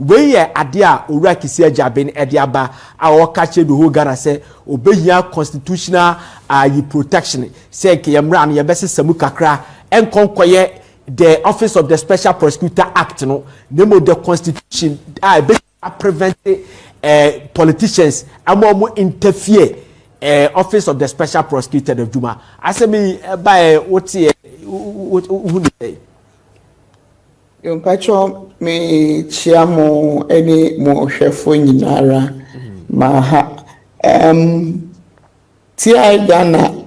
we ye adia owura kisi ajaben ediaba a wakache the whole Ghana say obehia constitutional protection say ke yamra no yebese samu kakra enkonkoye the office of the special prosecutor act no name the constitution prevent politicians amomo interfere office of the special prosecutor of Juma asemi by what who say Yung pacho me chiamo any mo shefo nyinara maha tia Ghana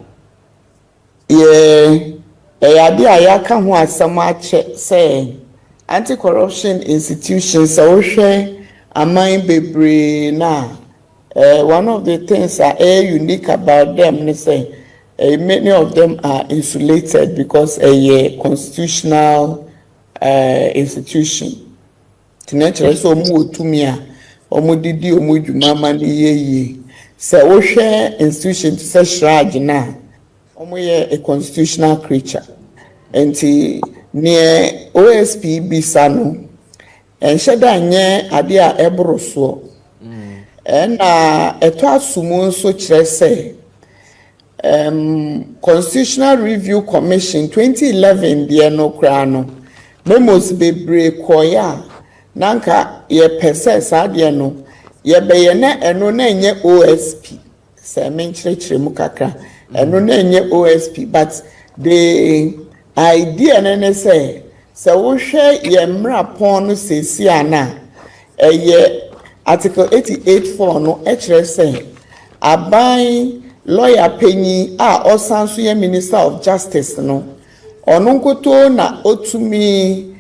ye ade ayaka ho asama che say anti-corruption institutions so hwe aman bebre na one of the things that are unique about them they say many of them are insulated because a constitutional institution. Tinachere so mu otumia omudidi omudwuma mani yeye. Se wo hwe institution to say shrage na omoye a constitutional creature. Enti ne OSP bisano enhyeda nye ade a ebroso. Na eto asumu so kire say Constitutional Review Commission 2011 de no kra no memos bebre koya nanka ye pese saade no ye beye na eno na enye OSP se menkyerechire mu kakra eno na enye OSP but the idea na say se wo hwe ye mra pon no sesi ana ye article 88.4 no ekire say aban lawyer penny osanso ye minister of justice no onunkoto na otumi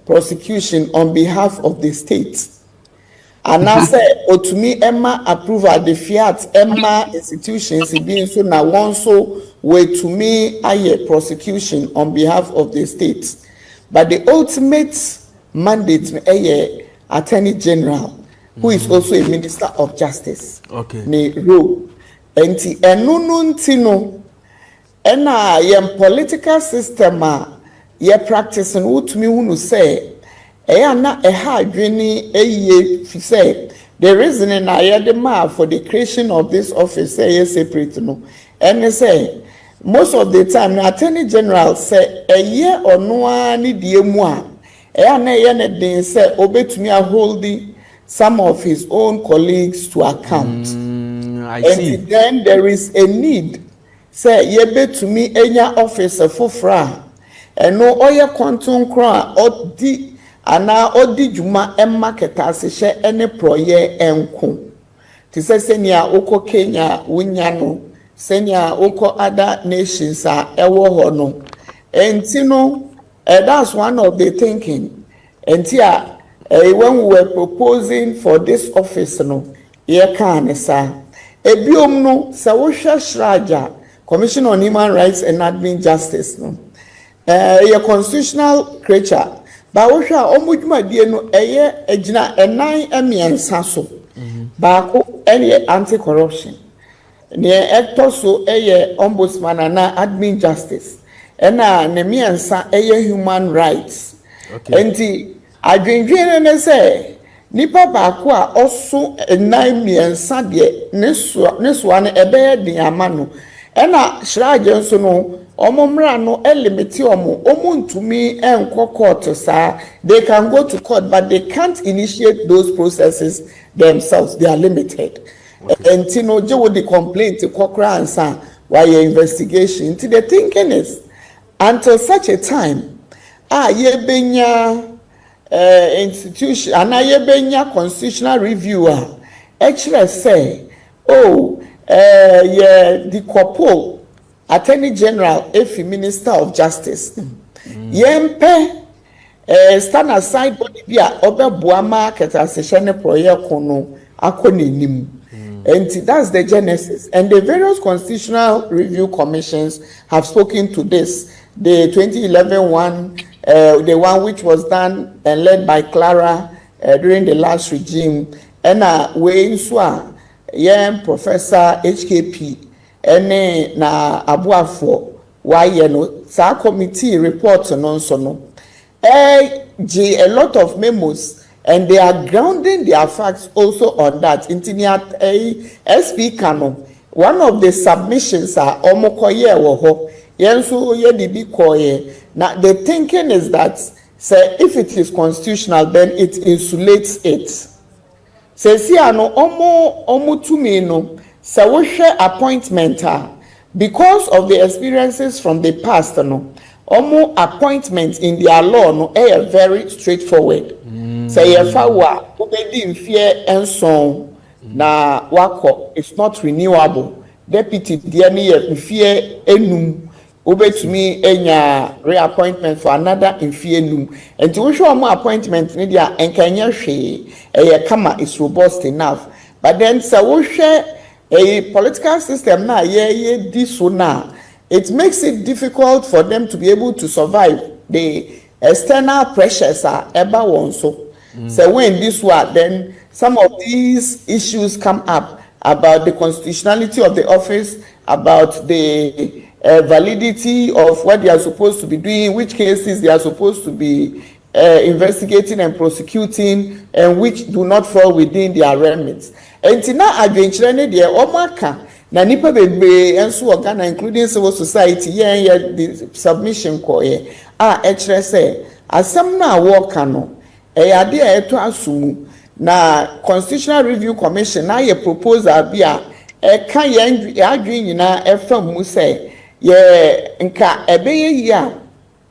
prosecution on behalf of the state and now say otumi emma approval the fiat emma institutions being so na one so way to me prosecution on behalf of the state but the ultimate mandate attorney general who is also a minister of justice ne role enti enunun ena yem political system ye practice and utumi hunu say na ha adwene fi say the reason na ye the ma for the creation of this office say separate no and say most of the time the attorney general say ono ani die mu a na ye ne den say obetumi holding some of his own colleagues to account. I see. And then there is a need say yebe to me enya officer fofra eno oye konton kra odi ana odi juma market se ene proye enko ti se senia oko Kenya wunya no senia oko other nations ewo ho no enti no that's one of the thinking enti when we were proposing for this office no ye kan sa ebiom no se wo hwe shraja Commission on Human Rights and Admin Justice no a constitutional creature ba wo hwa omudwuma die no agina enan emiensa so ba ko anti-corruption ne etoso ombudsman and admin justice na ne miensa human rights enti adwendwen ne say nipa ba ko a oso enan miensa de ne so ne ebeye din amano ena shraje nso no omomra no limiti omuntumi enko court sa they can go to court but they can't initiate those processes themselves. They are limited and no je with the complaint kokra ansa why your investigation the thinking is until such a time ye benya institution and ye benya constitutional reviewer actually say the couple attorney general efi minister of justice yempe stand aside body bia obeboa market asehye project no akonenim and that's the genesis and the various constitutional review commissions have spoken to this the 2011 one the one which was done and led by Clara during the last regime and we so Professor HKP ene na abuafo waye no sa committee report no so no a lot of memos, and they are grounding their facts also on that. SP Kano, one of the submissions are omokoye woho yenso ye dibi koye. Now the thinking is that say if it is constitutional, then it insulates it. Say si ano omo tumi no say wo hwe appointment because of the experiences from the past no. Omo appointment in their law no very straightforward. Say if I were obedi mfie enson na wako, it's not renewable. Deputy dear ni mfie enum obetumi enya reappointment for another mfie enum. And to show omo appointment ni dia enkanya hwe kama is robust enough. But then say wo hwe a political system na ye this so na, it makes it difficult for them to be able to survive the external pressures are ever one so. So when this one, then some of these issues come up about the constitutionality of the office, about the validity of what they are supposed to be doing, which cases they are supposed to be investigating and prosecuting, and which do not fall within their remits. And now adventure the omaka. Na nipa bebe enso organa including civil society the submission ko ekire say asem na work no ade eto asumu na constitutional review commission na ye proposal bia ka ye adwin nyina efam mu say ye nka ebeye ya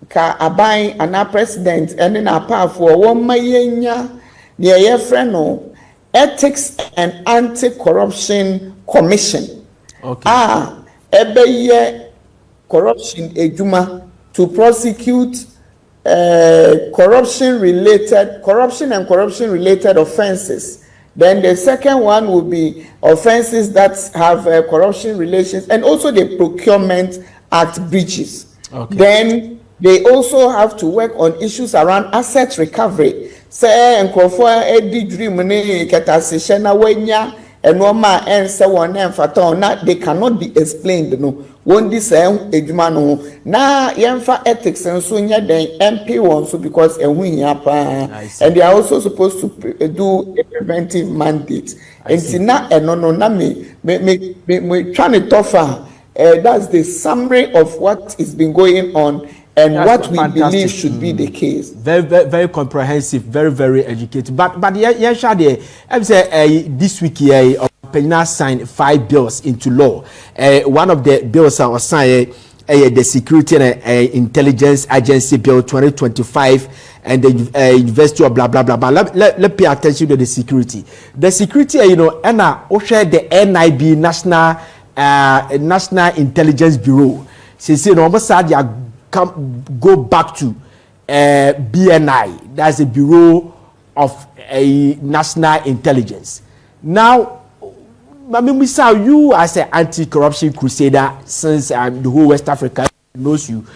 ka aban ana president ene na paafo wo mayenya ne ye friend no ethics and anti-corruption commission. Okay. Ebeye corruption ejuma to prosecute corruption and corruption related offenses. Then the second one will be offenses that have corruption relations, and also the Procurement Act breaches. Okay. Then they also have to work on issues around asset recovery. Say enkrofo edi dream ne ketasehye na wanya enoma ense won emfata na they cannot be explained no. Won this edwuma no na yemfa ethics enso nya den MP won so because ehun hia pa, and they are also supposed to do a preventive mandate. And na eno no na me trying to tougher. That's the summary of what is been going on and what we believe should be the case. Very, very, very comprehensive, very, very educated. But yeah, Shade, I say this week here, Pena signed 5 bills into law. One of the bills I was signed, the Security and Intelligence Agency Bill 2025, and the University of blah blah blah blah. Let pay attention to the security. The security, and also the NIB National Intelligence Bureau. Since almost they are go back to BNI, that's the Bureau of National Intelligence. Now, Mami saw you as an anti-corruption crusader since the whole West Africa knows you.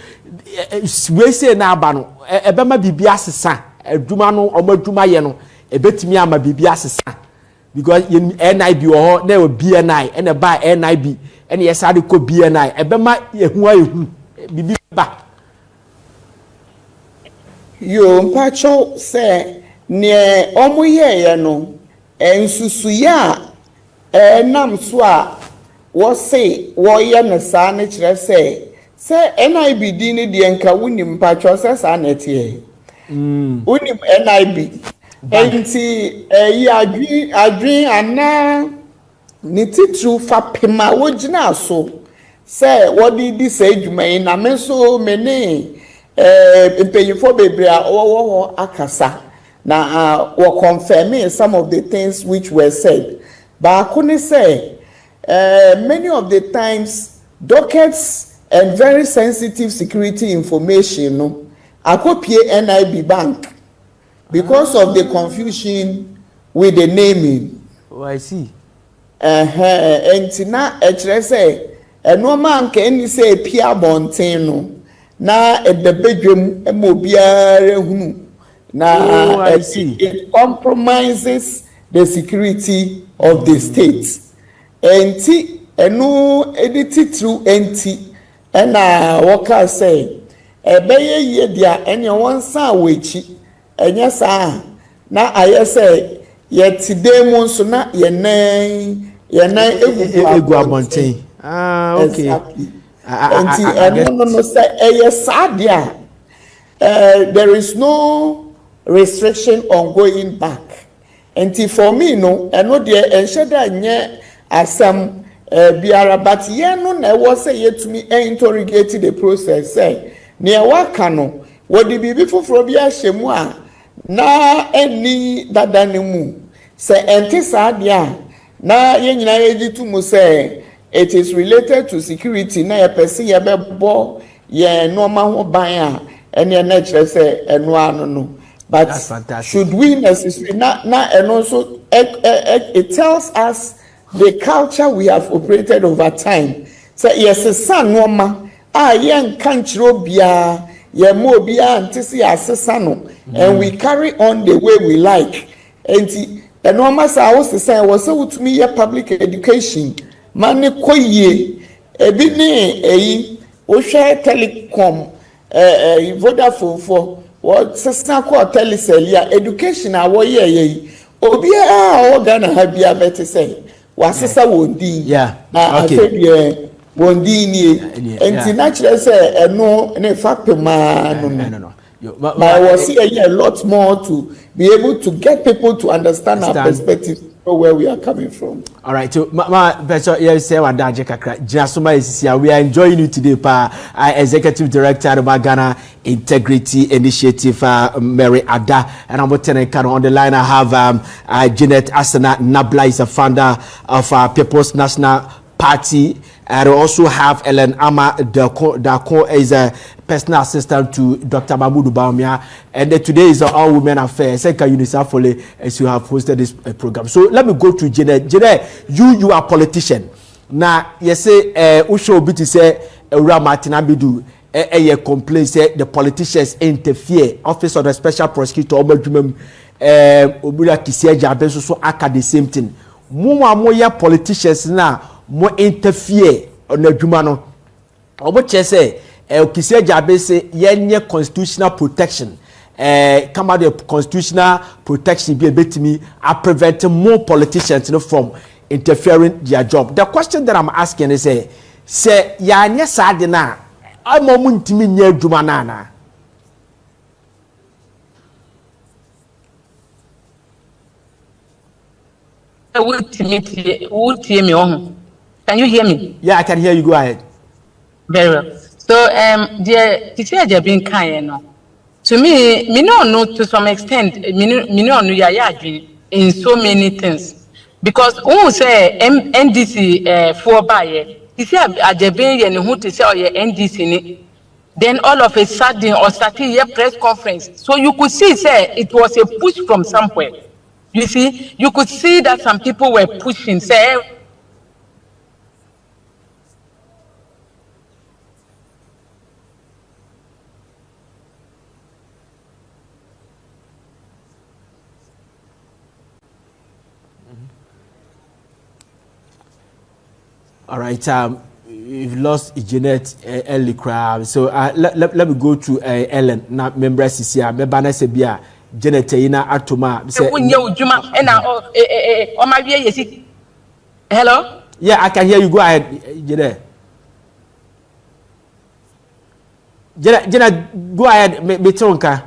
We say now, Bano, Ebema Bibias son, a Dumano or Duma Yeno, a betimi ama Bibias son. Because in NIB or there BNI and a buy NIB and yes, I could BNI. Ebema Yehu Bibiba. Yo mpacho say ne omuye ye no ensusu ya nam so a wo say wo ye ne sa ne kire say NIB di ne de nka wuni mpacho say sa na tie wuni NIB enti yi adwin ana ni titru fa pema wo gina so say wo di say dwuma na me so mene impeyifo bebre a wo akasa na wo confirming some of the things which were said. But couldn't say many of the times dockets and very sensitive security information no akopie NIB bank because of the confusion with the naming. Oh, I see. Entina ekire say eno man ka eni say pia bonten no na the bedroom emobiare hunu na it compromises the security of the state. Enti enu editi through enti na worker say ebeye ye dia ene won sa wechi enye saa na ayese ye tidemu nso na ye nan egu abonten okay exactly enti eno no say eye saa dia there is no restriction on going back. Enti for me no eno de enheda nye asam biara but ye no na e was say yetumi interrogate the process say ne waka no wodi bibi foforo bi ahyemu a na eni dada ne mu say enti saa de a na ye nyina ye tu mu say it is related to security na ye person ye bebo ye normal ho ban a ene na kire say eno ano no. But should we necessarily and also it tells us the culture we have operated over time. So yes, a son woman, young country bia, ye mo bia antisi asesano, and we carry on the way we like. And almost I was saying was so to me a public education. Mane koye ebini osha telecom Vodafone for what sister called teleselia education awo ye obi a Ghana ha bia beti say wasesa wondi na afedie wondi ni enti natural say eno ne fapema no but I was here a lot more to be able to get people to understand our perspective where we are coming from. All right, so Becho, yes, we are enjoying you today, Executive Director of Ghana Integrity Initiative, Mary Ada, and I'm on the line. I have Janet Asana Nabla is a founder of People's National Party, and I also have Ellen Ama Dako is a personal assistant to Dr. Mahmoud Baumia, and today is All Women Affairs. As you have hosted this program. So let me go to Janet. Janet, you are a politician. Now, you say, Usho Biti say, Martin Abidu, complain say the politicians interfere. Office of the Special Prosecutor, Obula Kisia Jabe, so aka the same thing. More politicians now, more interfere on the Jumano. Obo say, Kisia Jabe say, yenye constitutional protection. Come out the constitutional protection be a bit to me are preventing more politicians from interfering their job. The question that I'm asking is say ya nya sade na amomu ntimi nya adwuma na na Can you hear me? Yeah, I can hear you. Go ahead. Very well. So the teacher being kind no. To me no to some extent me no ya in so many things because who say NDC for buy you see ajebe ye ne hu to say NDC ni then all of a sudden or starting a press conference so you could see say it was a push from somewhere. You see you could see that some people were pushing say All right, we've lost Janet early crowd. So let me go to Ellen, now member CCA, member Nasebia, Janet Ina Atoma. Hello? Yeah, I can hear you. Go ahead, Janet. Janet, go ahead, Metonka.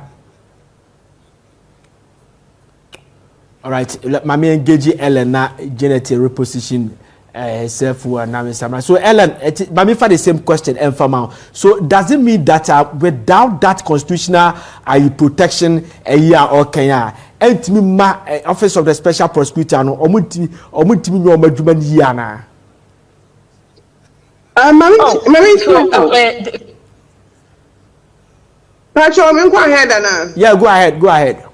All right, let me engage Ellen now, Janet reposition. So Ellen, but for the same question and so does it mean that without that constitutional protection or Kenya and office of the special prosecutor no omuntimi no madwuma here na yeah, go ahead.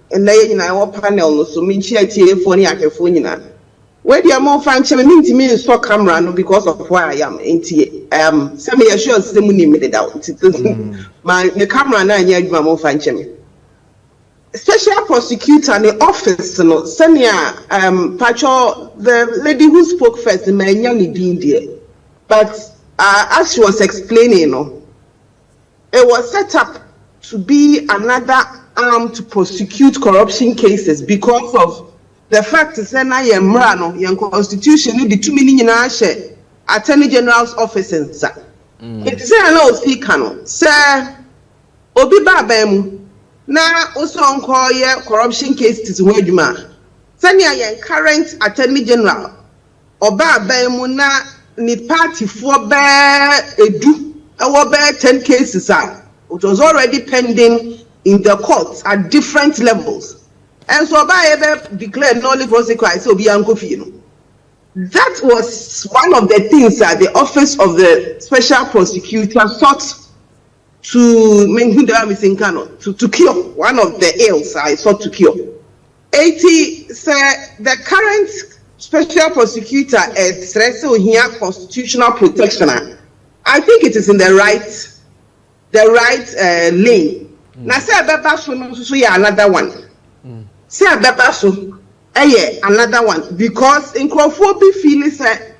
And they in our panel, so mean she telephone yakefuna. Where the more fan mean to me so camera no because of where I am in some years sure money made it out. My the camera na yet my more fan special prosecutor in the office no senior pacho the lady who spoke first the man young being there. But as she was explaining, you know, it was set up to be another arm to prosecute corruption cases because of the fact that na ye mra no ye constitution no the too many nyina share attorney general's office nsa. It say na speaker no say obi ba mu na oso nko ye corruption cases ho adwuma. Sanya ye current attorney general oba mu na ni party for be edu ewo be 10 cases are. It was already pending in the courts at different levels. And so by ever declared nolly prosecuted, so be uncofino. That was one of the things that the office of the special prosecutor sought to cure. One of the ills I sought to cure. 80 said the current special prosecutor is here constitutional protection. I think it is in the right lane. Now say Baba so another one. Say Baba so another one because in Crawford feel say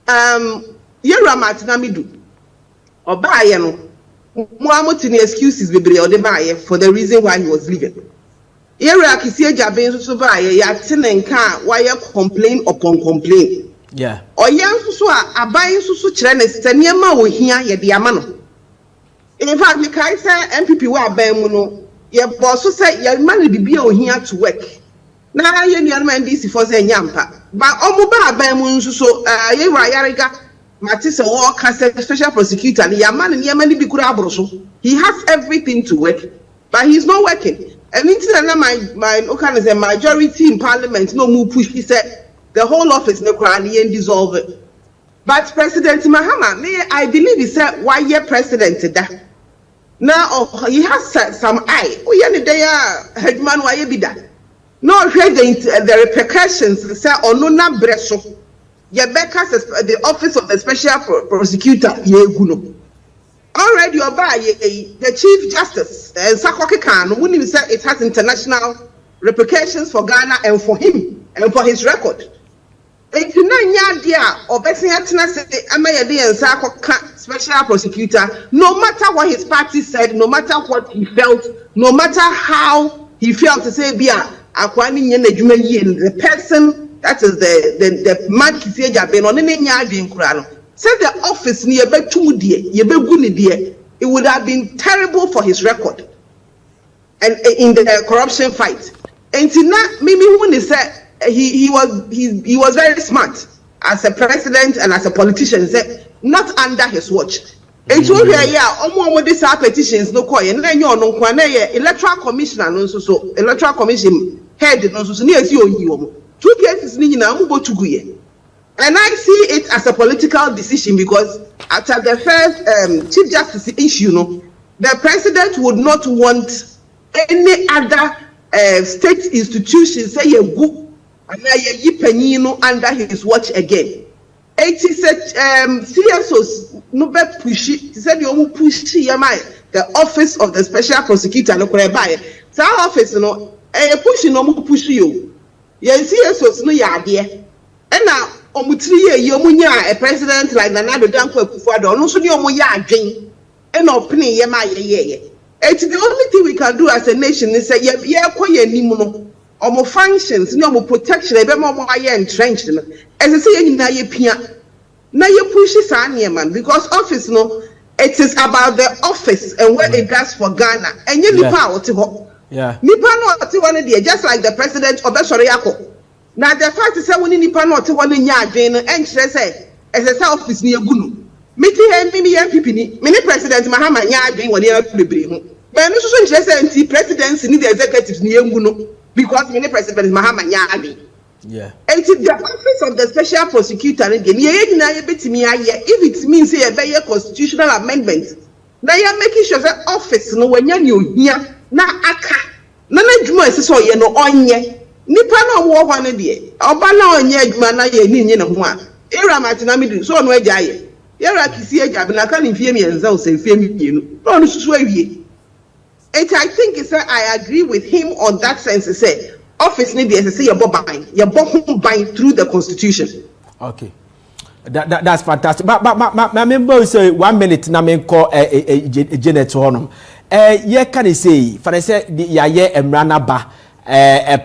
Yera Martinamidu or buy no Muamotini excuses for the reason why he was leaving. Yera Kisia Jabin so buy yatin and car why complain upon complain. Yeah. Or yan so a buying so chrenes teniema we here ye diamano. In fact, the Kaiser MPP were Bemuno, your boss said your money be here to work. Now, young man, this for saying Yampa. But Omuba Bemun, so Yariga, Matissa Walker, special prosecutor, and Yaman and Yamani Bikurabroso. He has everything to work, but he's not working. And into my majority in parliament, no move push, he said, the whole office no cranny and dissolve it. But President Mahama, I believe he said, why you're president that? Now he has some eye. Oh, yeah, they are headman. Why you be that? No, the repercussions. Say, oh no, na breso. Yebeka the office of the special prosecutor. Already, the Chief Justice and Sakoke Khan. When he said it has international repercussions for Ghana and for him and for his record. Special prosecutor, no matter what his party said, no matter what he felt, no matter how he felt to say, the person that is the man said the office near it would have been terrible for his record and in the corruption fight. And Mimi Huni said he was very smart as a president and as a politician. He said not under his watch. And so here, these petitions no coy and then you're no electoral commissioner no so electoral commission head no so near you 2 cases and I see it as a political decision because after the first Chief Justice issue, the president would not want any other state institution say you go and under his watch again. 80 said CSOs no be push it. He said you will push the office of the special prosecutor no buy. So office push no push you. CSOs no there. And now a president like Nana Danko Akufo-Addo no so ni omo ya adwen and opening it's the only thing we can do as a nation is say functions no protection ebe mo entrenched as I say na ye pia na ye push man because office it is about the office and what it does for Ghana and you nipa oti ho nipa no oti one there just like the president obesore yako. Now the fact is that when you nipa not one nya adwen and say as a office ni egunu meeting me MPP ni mini president Mahama nya adwen won ya bebre ho but no so say anti presidency ni the executives ni egunu because mini president Mahama nya adwen and the office of the special prosecutor again if it means say a constitutional amendment now you are making sure that office no when you here na aka na adwuma so ye no onye nipa na wo hwa ne de oba na onye adwuma na ye ni ne ho a era Martinamidu so no agya ye era kisi agya na ka ne fie mienza o se fie mienu no no susu awie it I think is I agree with him on that sense say office need to say your bob through the constitution. Okay. That's fantastic. But my member say 1 minute na me call Janet honum. Ye can say for say ya ye emrana ba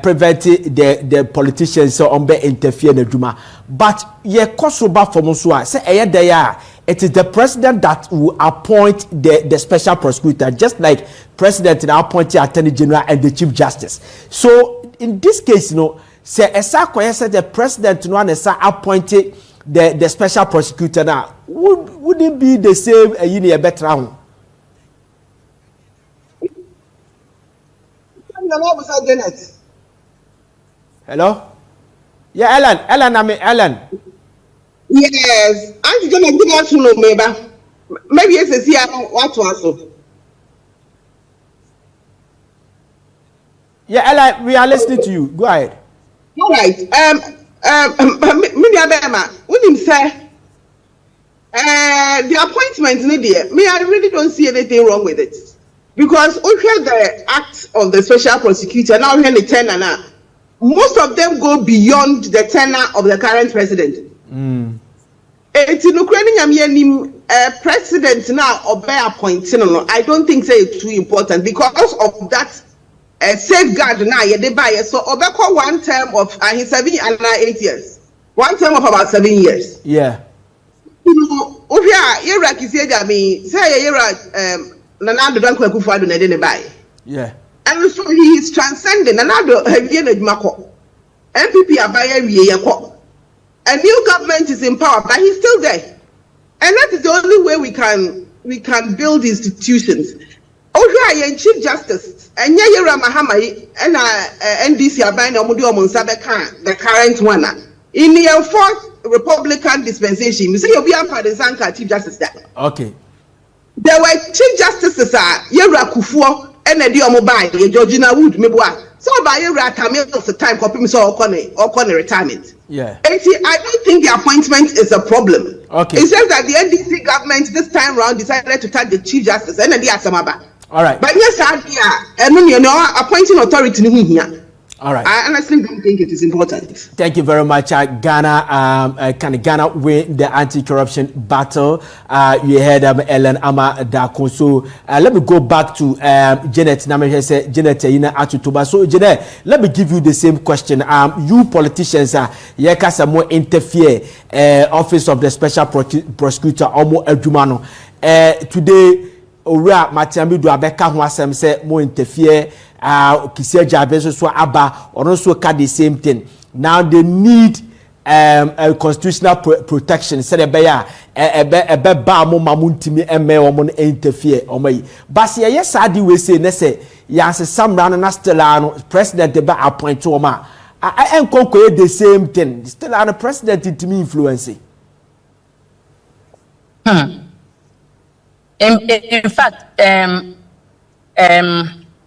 prevent the politicians so on be interfere na djuma. But ye kosoba for so say there it is the president that will appoint the special prosecutor, just like president now appoint the attorney general and the chief justice. So in this case, say the president no one appointed the special prosecutor now. Would it be the same a better round? Hello? Yeah, Ellen. Yes, I'm going to give us no maybe it's a see what was. Yeah, Ella, we are listening to you. Go ahead. All right. When him say the appointment me, I really don't see anything wrong with it. Because we hear the act of the special prosecutor, now we hear the tenure now. Most of them go beyond the tenure of the current president. It's in Ukraine, president now or by appointing. I don't think it's too important because of that safeguard now. They buy it. So Obeko 1 term of he's 7 and 8 years. 1 term of about 7 years. Yeah. Iraq is here. I mean, say Iraq. Nanado don't go for the buy. Yeah. And so he is transcending. Nanado have Mako. MPP are buying Yako. A new government is in power, but he's still there. And that is the only way we can build institutions. Okay, Chief Justice, and Mahama and NDC are buying the current one. In the 4th Republican dispensation, you say you'll be a partisan Chief Justice there. Okay. There were Chief Justices Yera Kufuor and Mobile, Georgina Wood, Mebwa. So by Yera Tamil of the time, copy me so or retirement. Yeah. I don't think the appointment is a problem. Okay. It's just that the NDC government this time round decided to take the Chief Justice and then the Asamaba. All right. But yes, and appointing authority in here. All right. I honestly don't think it is important. Thank you very much. Ghana, can Ghana win the anti-corruption battle? You heard Ellen Ama Dako. So let me go back to Janet. Janet Atutuba. So Janet, let me give you the same question. You politicians, more interfere. Office of the Special Prosecutor, Omo Ejumano. Today, Ora Matiambi Duabeka who asem say more interfere. Kisia Jabeso so aba or also the same thing. Now they need a constitutional protection. Said a ba mo mamuntimi eme omon interfere omai. Basi yes adi we say nese yas some ran na still president de ba appoint to ma. I enkonko the same thing. Still an president to me influencing. In fact,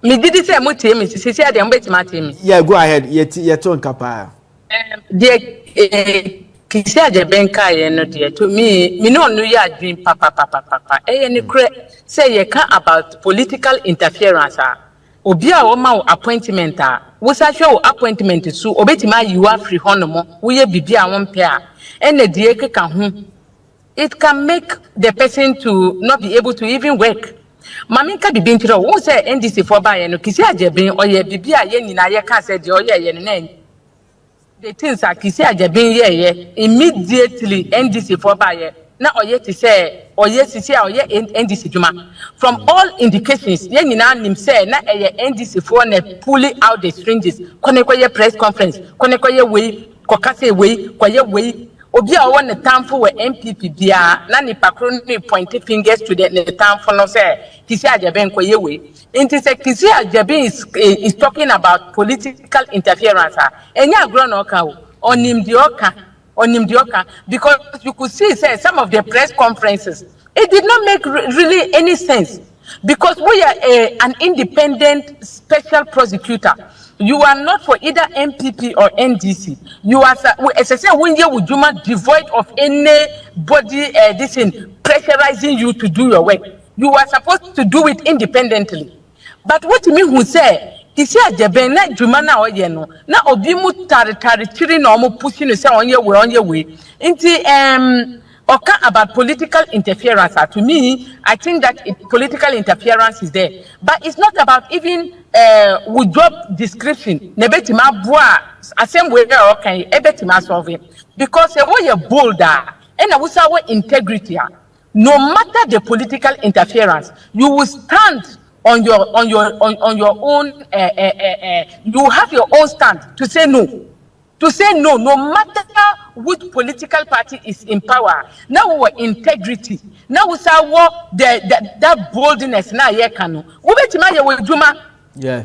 me did it say muti me see say dem bet me. Yeah, go ahead. Ye ton kapa. The kisia je benka ye no de to me no ya adwin papa. Ni kure say ye can about political interference obi a wo ma appointment wo sa hwe appointment su obetima you are free honomo wo ye bibia wo mpe a na die keka ho. It can make the person to not be able to even work. Maminka bibi ntiro wo say NDC for buy no kisi ajeben oye bibi a ye nyina ye ka say de oye ye no the things are kisi ajeben ye immediately NDC for buy na oye ti say oye sisi a oye NDC djuma from all indications ye nyina nim say na eye NDC for na pulling out the strings konekoye press conference konekoye we kokase we koye we obi a won the time for MPP bia na ni pakro ni pointing fingers to the time for no say kisi ajeben koye we inti say kisi ajeben is talking about political interference enya agro no ka onim di oka because you could see say some of the press conferences it did not make really any sense because we are an independent special prosecutor. You are not for either MPP or NDC. You are, as I say, when you would devoid of anybody this in pressurizing you to do your work. You are supposed to do it independently. But what you mean who say kisi ajeben na dwuma na oye no na obi mu tare chiri na omo pushi no say onye we nti oka about political interference. To me, I think that political interference is there, but it's not about even we drop description. Nebetima boa same way okay ebetima solve it because the way you bolder and we say integrity. No matter the political interference, you will stand on your own. You have your own stand to say no. To say no, no matter which political party is in power. Now our integrity. Now we say what that boldness. Now ye kanu. We bet ma ye we juma. Yeah.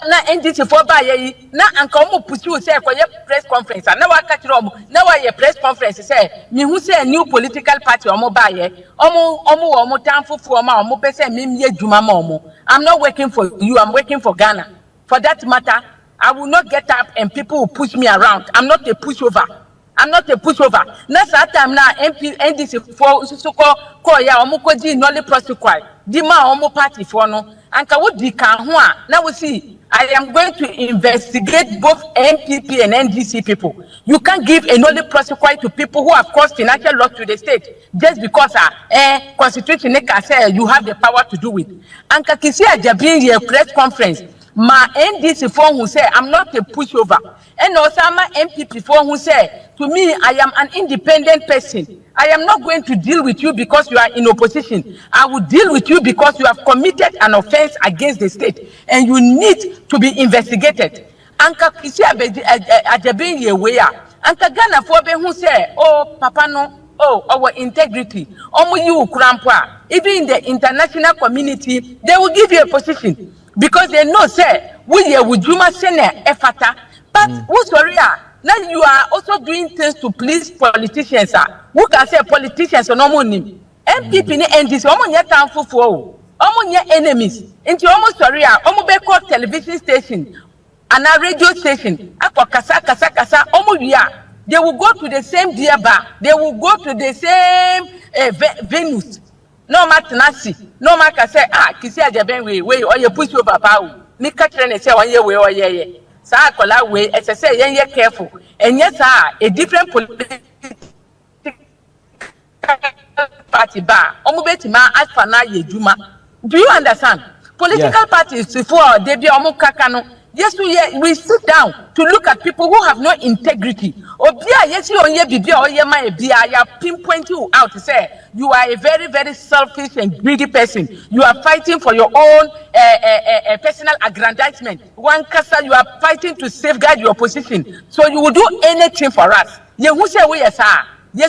Na NDC for ba ye na anka omo pursue say for your press conference. Na wa catch omo. Na wa ye press conference say me who say new political party omo ba ye. Omo tanfo for omo pese me ye juma ma omo. I'm not working for you. I'm working for Ghana. For that matter, I will not get up and people will push me around. I'm not a pushover. I'm not a pushover. Next time now, NDC for so ya omuko di nolly prosecute. Di ma omo party for no. Anka wo di kan ho a. Now we see. I am going to investigate both NPP and NDC people. You can't give a nolly prosecute to people who have caused financial loss to the state just because constitution say you have the power to do it. Anka kisi ajabin ye press conference. My NDC phone who say I'm not a pushover, and also my MPP phone who say to me I am an independent person. I am not going to deal with you because you are in opposition. I will deal with you because you have committed an offense against the state and you need to be investigated. Anka kisi ajabin ye weya. Anka Ghana for be who say oh papa no. Oh, our integrity. You even in the international community, they will give you a position because they know, say, we here with Juma Sene Efata. But who's sorry? Now you are also doing things to please politicians. Who can say politicians or no money? MPP and this woman yet time for enemies. Into almost sorry, almost television station and a radio station. Kasa, they will go to the same beer bar. They will go to the same venues. No matter nasi. No matter say kisi ajaben we or you push over power. Ni katre say 1 year we or ye. Sa kola we as I say yen careful. And yes a different political party bar. Omo betima asfa na ye juma. Do you understand? Political parties before they be omo kakano. Yes, we sit down to look at people who have no integrity. Yes, I pinpoint you out to say you are a very, very selfish and greedy person. You are fighting for your own personal aggrandizement. One case you are fighting to safeguard your position. So you will do anything for us. Yes,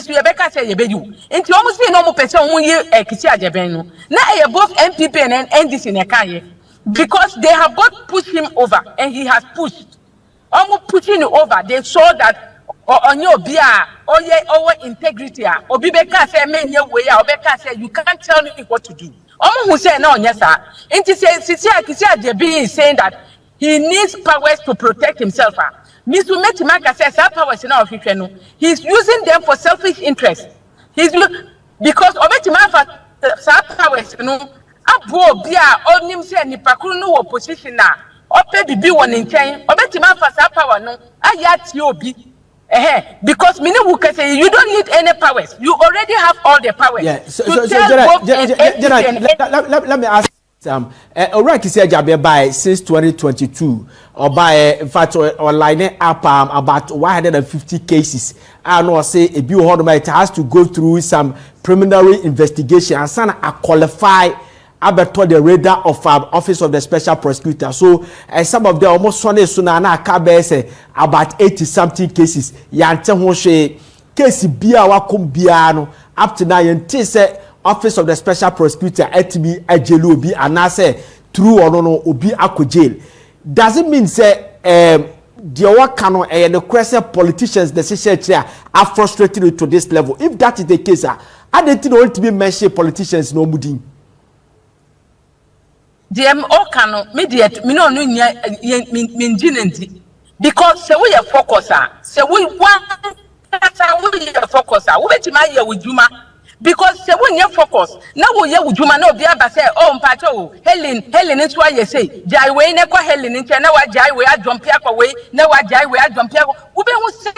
we are better say you. Into almost no more person who ye kisia jabeno. Now both MPP and NDC in a kanye. Because they have both pushed him over and he has pushed. Almost pushing over, they saw that on your beer, our integrity, or Bibeka say, men your way, or Beka say, you can't tell me what to do. Almost who say, no, yes, sir. And to say, Kisia is saying that he needs powers to protect himself. Miss Umetimaka says, that powers in our future. He's using them for selfish interest. Because Obetimaka powers, Abo bia onim se nipakuru no opposition na ope bibi won nchen obetima fasa power no ayati obi because many will say you don't need any powers, you already have all the powers. Let me ask Alright, say Jabe by since 2022 or by in fact or line up about 150 cases. I know say a bill it has to go through some preliminary investigation and sana a qualify Aberto the radar of Office of the Special Prosecutor. So some of them almost Sunday sooner na say about 80 something cases. Yante hoshe case bia wakum biano up to now yente say Office of the Special Prosecutor etimi ajelu obi anase through or no obi ako jail. Does it mean say the wakano the crescent politicians the situation are frustrated to this level? If that is the case, I didn't know to be mentioned politicians no mudin. DM Okano, mediate, me no minjinenti. Because se we a focuser, se we want we a focuser, we bet my year with Juma. because se when you focus na wo ye wudwuma na obi aba say oh mpacho o Helen nso aye say jai we ne kwa Helen nche na wa jai we adwompe akwa we na wa jai we adwompe akwa wo be hu say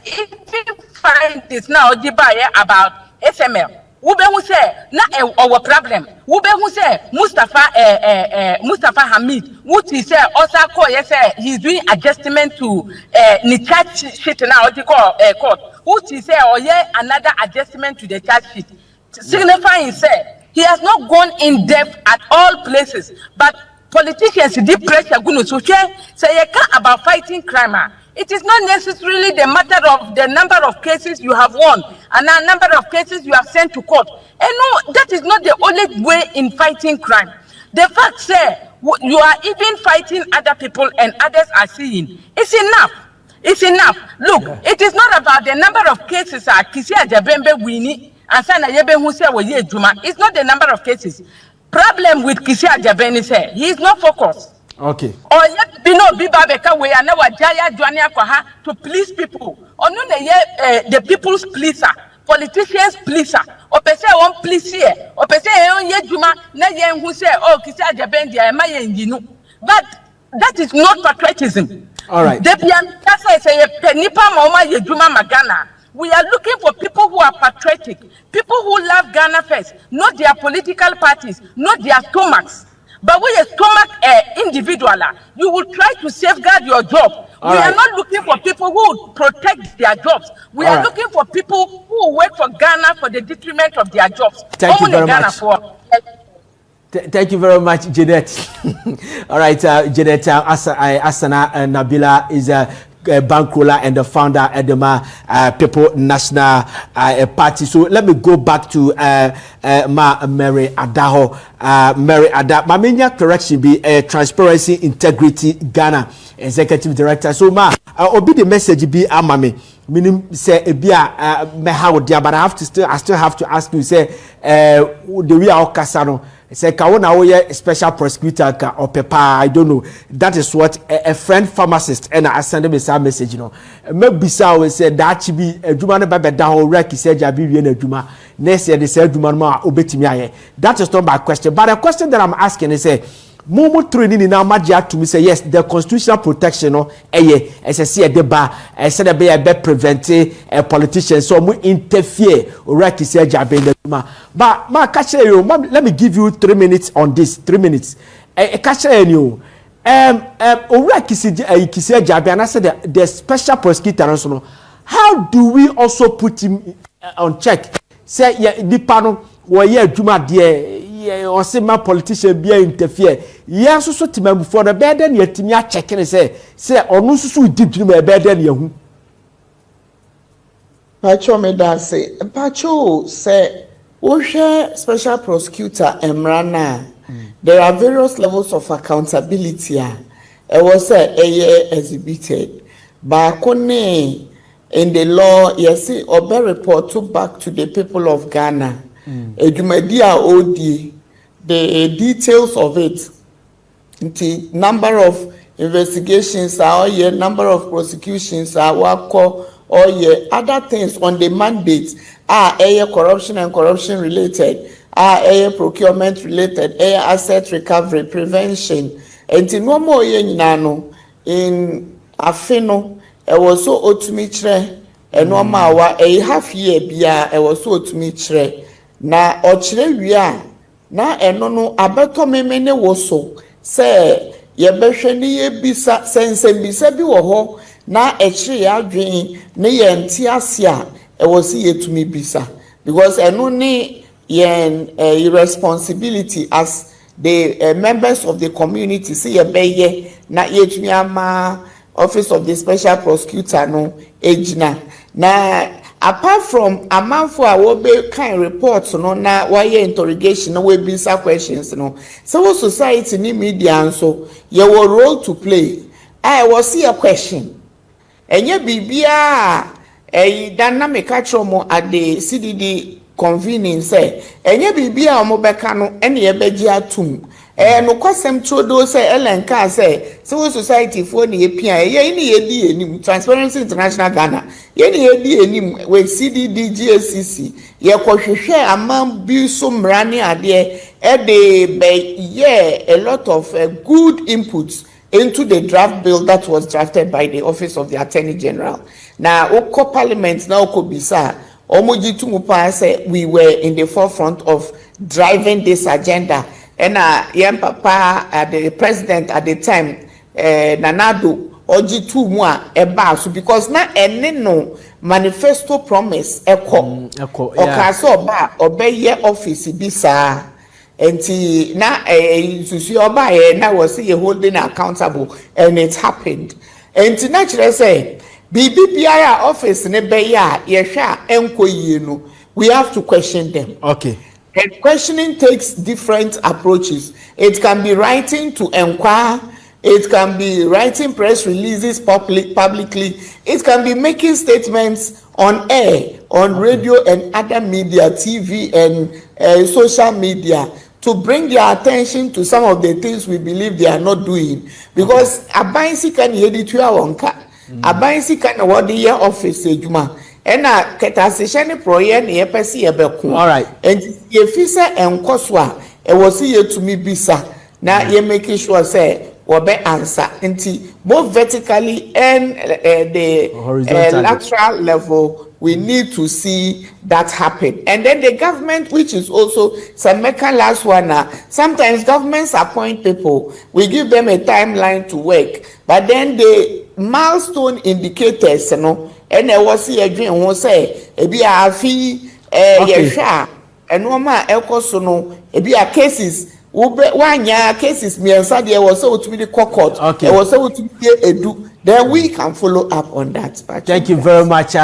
if you find this now about FML wo be hu say na our problem wo be hu say Mustafa Hamid wuti say also call yes say he's doing adjustment to the charge sheet now what you call court wuti say or yeah another adjustment to the charge sheet signifying say he has not gone in depth at all places but politicians deep pressure gunu so say you can about fighting crime. It is not necessarily the matter of the number of cases you have won and the number of cases you have sent to court. And no, that is not the only way in fighting crime. The fact say you are even fighting other people and others are seeing. It's enough. It's enough. Look, it is not about the number of cases. Kisia Jabembe Winnie and Sana Yebe who say Juma. It's not the number of cases. Problem with Kisia Jabeni say he is not focused. Okay. Or yet be no be babeka we are now jaya joania kwaha to please people. Or no the people's pleaser, politicians pleaser. Or pese one please here. Or pese ye juma na ye who say oh Kisia Jabendi I ma yenginu. But that is not patriotism. All right. Debian kasa say penipa mama ye juma magana. We are looking for people who are patriotic, people who love Ghana first, not their political parties, not their stomachs. But when a stomach individual, you will try to safeguard your job. We are not looking for people who protect their jobs. We are looking for people who work for Ghana for the detriment of their jobs. Thank you very much. Thank you very much, Jeanette. All right, Jeanette Asana Nabila is a bankroller and the founder at the People National Party. So let me go back to Mary Adaho. Mary Ada, Mamenya correction be Transparency Integrity Ghana Executive Director. So obi the message be amame. Meaning say ebia meha odia, but I still have to ask you say the way our kasano. Say kawona oye special prosecutor ka opepa I don't know. That is what a friend pharmacist and I send me some message you know. Maybe say we say that chi bi adwuma no bebe da ho rek say jabi wie na adwuma. Next year they say adwuma no obetimi aye. That is not my question. But the question that I'm asking is say Momo training in Amadia to me say yes, the constitutional protection no as I see a deba, I said a be prevent politicians so we interfere or right say jabe but ma catch you let me give you 3 minutes on this 3 minutes catch you alright kisi jabe and I said the special prosecutor no how do we also put him on check say yeah the panel where yeah juma there or say my politician be interfere yes so timam for the bed then yetimi a check say onu so di dream bed then yehu Pacho me da say Pacho say wo hwe special prosecutor emrana there are various levels of accountability e was say exhibited ba kone in the law yes obe report to back to the people of Ghana Edumedia odi the details of it, the number of investigations are all number of prosecutions are all other things on the mandate are corruption and corruption related, are procurement related, asset recovery, prevention, and in one more nano in Afino, it was so otumitre, and one more half year bia, it was so otumitre. Na ochire wia na eno no abeto memene woso se ye behwe ni ye bisa sensembisa bi wo ho na echire ya adwen ne ye nti ase a e wo si yetumi bisa because eno ni ye responsibility as the members of the community see ye beye na yetumi ama office of the special prosecutor no ejina na apart from amanfo a wo be kind reports no na why interrogation no we be some questions no civil society ni media so you will role to play I was see a question enye bibia dynamic atromo at the CDD convening say enye bibia omo beka no ene ye beji atum no kwasem chodo say elenka say civil society for ni epia ye ni edi enim Transparency International Ghana ye ni edi enim with CDD GACC ye kohwehwe amam bi so mrane ade e de a lot of good inputs into the draft bill that was drafted by the Office of the Attorney General. Now, Oko Parliament now could be say we were in the forefront of driving this agenda. And young papa, the president at the time, Nanado, Oji tu mwa ebasu because na no manifesto promise eko okaso ba obeye office bisa. Enti na susu oba na was he holding accountable and it happened. Enti naturally say BBPI office ne be ya yehwa enko yie no we have to question them. Okay. And questioning takes different approaches. It can be writing to inquire, it can be writing press releases publicly, it can be making statements on air, on radio and other media, TV and social media to bring their attention to some of the things we believe they are not doing. Because abansi kan yeditua wonka, abansi kan awadi ya office ejuma. Ena ketasisheni proye ni epesi yebeku. All right. And ye fise enkoswa e wosi ye tumi bisa na ye making sure say wobe answer nti both vertically and the lateral level we need to see that happen. And then the government, which is also Sameka last one, sometimes governments appoint people, we give them a timeline to work, but then the milestone indicators, you know, and I was here again who say ebi a fee yesha and normal elkosono ebi a cases wanya cases me answer there was so to be the court okay. There was so to be edu then we can follow up on that. Thank you very much,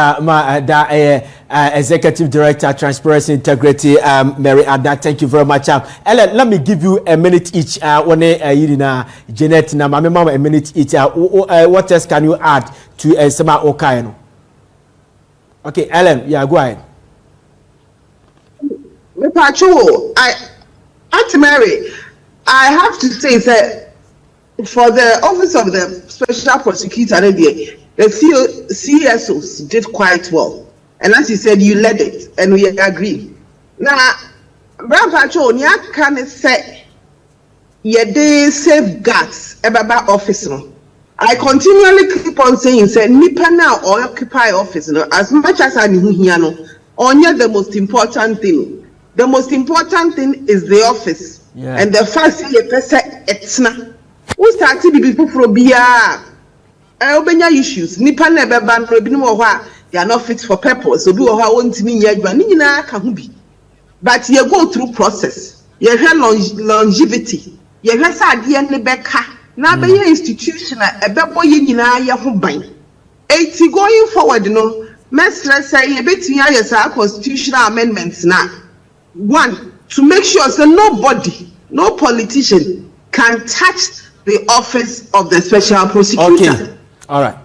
Executive Director, Transparency Integrity, Mary Ada. Thank you very much. Ellen, let me give you a minute each. Janet, mama, a minute each. What else can you add to Sema Okaino? Okay, Ellen, yeah, go ahead. Auntie Mary, I have to say that for the Office of the Special Prosecutor, the CSOs did quite well. And as you said, you led it, and we agree. Now, Brown Patrol, you can say, they safeguards about office. I continually keep on saying, say, Nipa now or occupy office, as much as I knew here, only the most important thing. The most important thing is the office. Yeah. And the first thing you say, it's not. Who started people from BR? Issues. Nipa never ban they are not fit for purpose. So do how want to mean but you go through process. You have longevity. You have idea nebeka. Now be institutional. Going forward, let's say a bit constitutional amendments now. One, to make sure that nobody, no politician can touch the office of the special prosecutor. Okay. All right.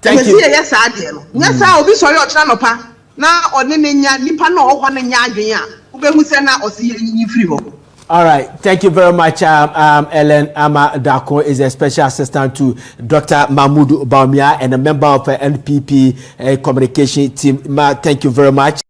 Thank you. Yes, I did. Yes, I'll be sorry. Now, on the Nipa no one in Yadria, who send out or see you free. All right. Thank you very much. Ellen Ama Dako is a special assistant to Dr. Mahmoud Baumia and a member of the NPP communication team. Thank you very much.